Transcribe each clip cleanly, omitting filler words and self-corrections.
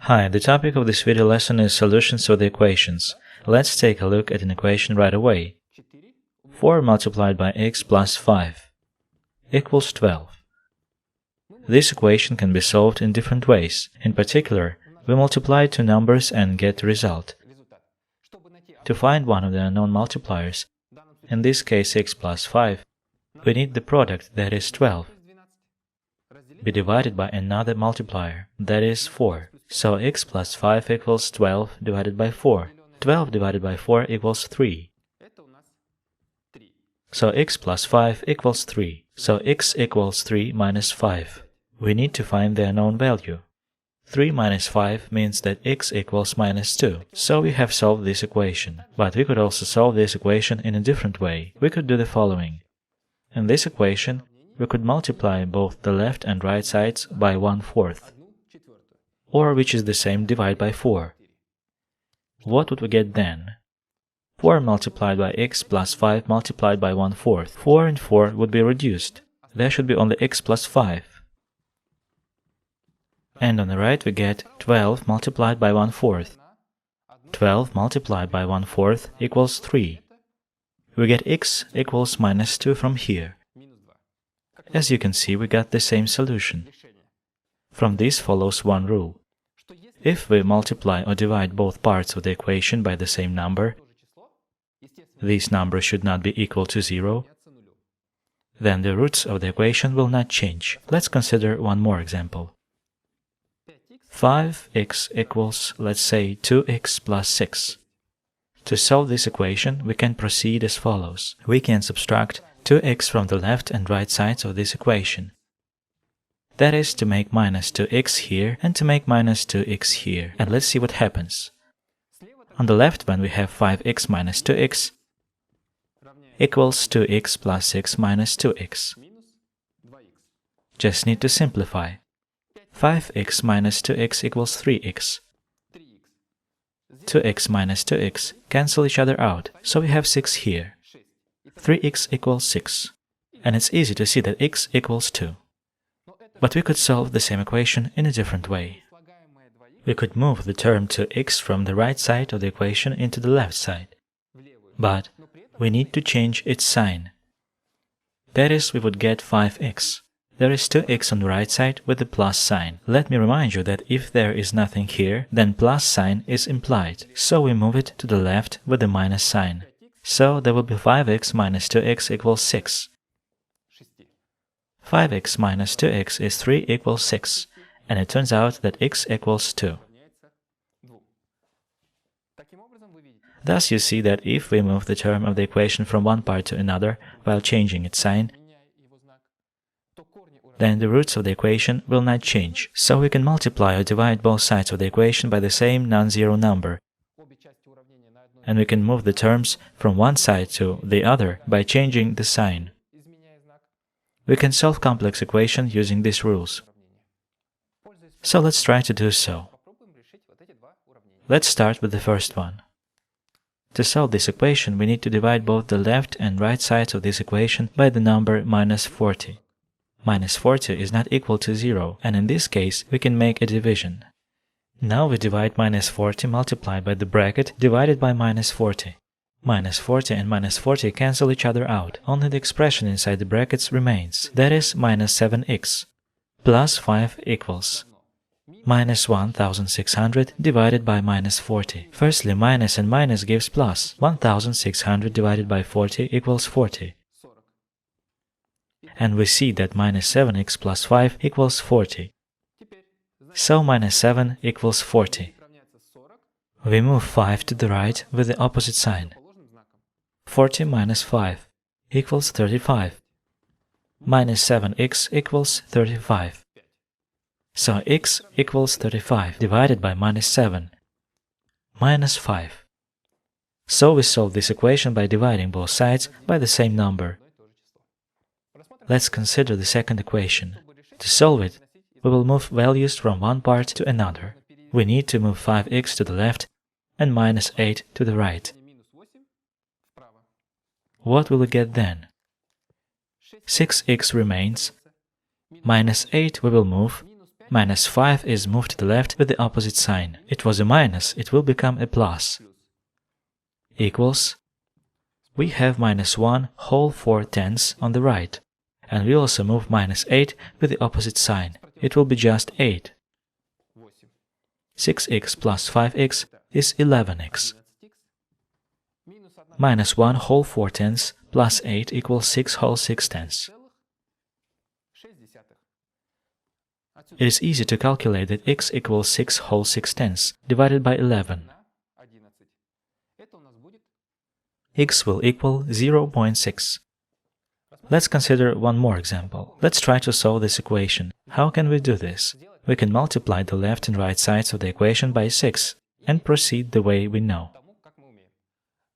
Hi, the topic of this video lesson is solutions to the equations. Let's take a look at an equation right away. 4 multiplied by x plus 5 equals 12. This equation can be solved in different ways. In particular, we multiply two numbers and get the result. To find one of the unknown multipliers, in this case x plus 5, we need the product, that is 12, be divided by another multiplier, that is 4. So x plus 5 equals 12 divided by 4. 12 divided by 4 equals 3. So x plus 5 equals 3. So x equals 3 minus 5. We need to find the unknown value. 3 minus 5 means that x equals minus 2. So we have solved this equation. But we could also solve this equation in a different way. We could do the following. In this equation, we could multiply both the left and right sides by 1/4. Or, which is the same, divide by 4. What would we get then? 4 multiplied by x plus 5 multiplied by 1/4. 4 and 4 would be reduced. There should be only x plus 5. And on the right we get 12 multiplied by 1/4. 12 multiplied by 1/4 equals 3. We get x equals minus 2 from here. As you can see, we got the same solution. From this follows one rule. If we multiply or divide both parts of the equation by the same number, these numbers should not be equal to 0, then the roots of the equation will not change. Let's consider one more example. 5x equals, let's say, 2x plus 6. To solve this equation, we can proceed as follows. We can subtract 2x from the left and right sides of this equation. That is to make minus 2x here and to make minus 2x here. And let's see what happens. On the left, when we have 5x minus 2x equals 2x plus 6 minus 2x. Just need to simplify. 5x minus 2x equals 3x. 2x minus 2x cancel each other out, so we have 6 here. 3x equals 6. And it's easy to see that x equals 2. But we could solve the same equation in a different way. We could move the term 2x from the right side of the equation into the left side. But we need to change its sign. That is, we would get 5x. There is 2x on the right side with the plus sign. Let me remind you that if there is nothing here, then plus sign is implied. So we move it to the left with the minus sign. So there will be 5x minus 2x equals 6. 5x minus 2x is 3 equals 6, and it turns out that x equals 2. Thus you see that if we move the term of the equation from one part to another while changing its sign, then the roots of the equation will not change. So we can multiply or divide both sides of the equation by the same non-zero number. And we can move the terms from one side to the other by changing the sign. We can solve complex equations using these rules. So let's try to do so. Let's start with the first one. To solve this equation, we need to divide both the left and right sides of this equation by the number minus 40. Minus 40 is not equal to 0, and in this case, we can make a division. Now we divide minus 40 multiplied by the bracket divided by minus 40. Minus 40 and minus 40 cancel each other out. Only the expression inside the brackets remains. That is minus 7x plus 5 equals minus 1600 divided by minus 40. Firstly, minus and minus gives plus. 1600 divided by 40 equals 40. And we see that minus 7x plus 5 equals 40. So minus 7 equals 40. We move 5 to the right with the opposite sign. 40 minus 5 equals 35. Minus 7x equals 35. So x equals 35 divided by minus 7, minus 5. So we solve this equation by dividing both sides by the same number. Let's consider the second equation. To solve it, we will move values from one part to another. We need to move 5x to the left and minus 8 to the right. What will we get then? 6x remains, minus 8 we will move, Minus 5 is moved to the left with the opposite sign. It was a minus, it will become a plus. Equals. We have minus 1 whole 4/10 on the right. And we also move minus 8 with the opposite sign. It will be just 8. 6x plus 5x is 11x. Minus 1 whole 4/10 plus 8 equals 6 whole 6/10. It is easy to calculate that x equals 6 whole 6/10 divided by 11. X will equal 0.6. Let's consider one more example. Let's try to solve this equation. How can we do this? We can multiply the left and right sides of the equation by 6 and proceed the way we know.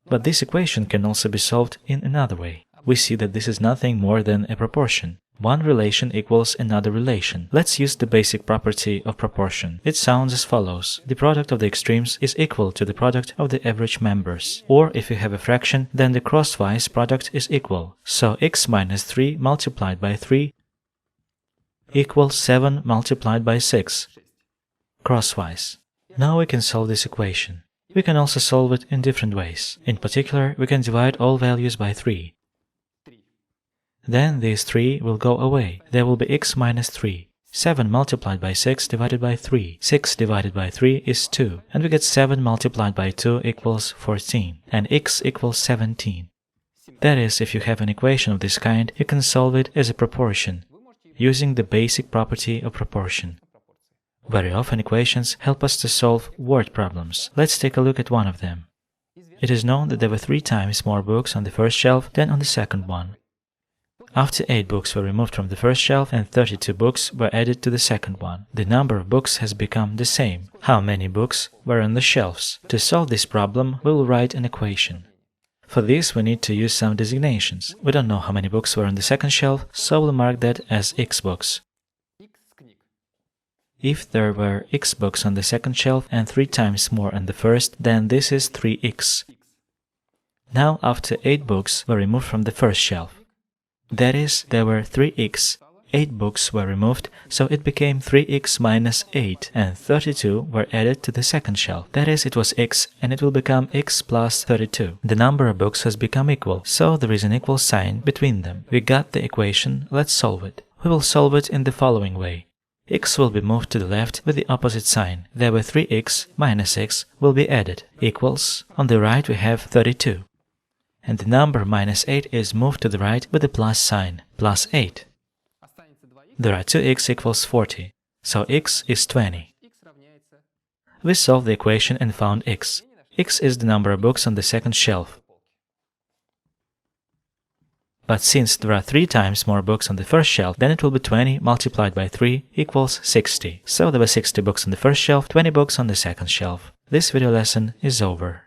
But this equation can also be solved in another way. We see that this is nothing more than a proportion. One relation equals another relation. Let's use the basic property of proportion. It sounds as follows. The product of the extremes is equal to the product of the average members. Or if you have a fraction, then the crosswise product is equal. So x minus 3 multiplied by 3 equals 7 multiplied by 6. Crosswise. Now we can solve this equation. We can also solve it in different ways. In particular, we can divide all values by 3. Then these 3 will go away. There will be x minus 3. 7 multiplied by 6 divided by 3. 6 divided by 3 is 2. And we get 7 multiplied by 2 equals 14. And x equals 17. That is, if you have an equation of this kind, you can solve it as a proportion, using the basic property of proportion. Very often equations help us to solve word problems. Let's take a look at one of them. It is known that there were 3 times more books on the first shelf than on the second one. After 8 books were removed from the first shelf and 32 books were added to the second one, the number of books has become the same. How many books were on the shelves? To solve this problem, we will write an equation. For this, we need to use some designations. We don't know how many books were on the second shelf, so we'll mark that as x books. If there were x books on the second shelf and 3 times more on the first, then this is 3x. Now, after 8 books were removed from the first shelf, that is, there were 3x, 8 books were removed, so it became 3x minus 8, and 32 were added to the second shelf. That is, it was x, and it will become x plus 32. The number of books has become equal, so there is an equal sign between them. We got the equation, let's solve it. We will solve it in the following way. X will be moved to the left with the opposite sign. There were 3x minus x will be added, equals, on the right we have 32. And the number minus 8 is moved to the right with the plus sign, plus 8. There are 2x equals 40, so x is 20. We solved the equation and found x. X is the number of books on the second shelf. But since there are 3 times more books on the first shelf, then it will be 20 multiplied by 3 equals 60. So there were 60 books on the first shelf, 20 books on the second shelf. This video lesson is over.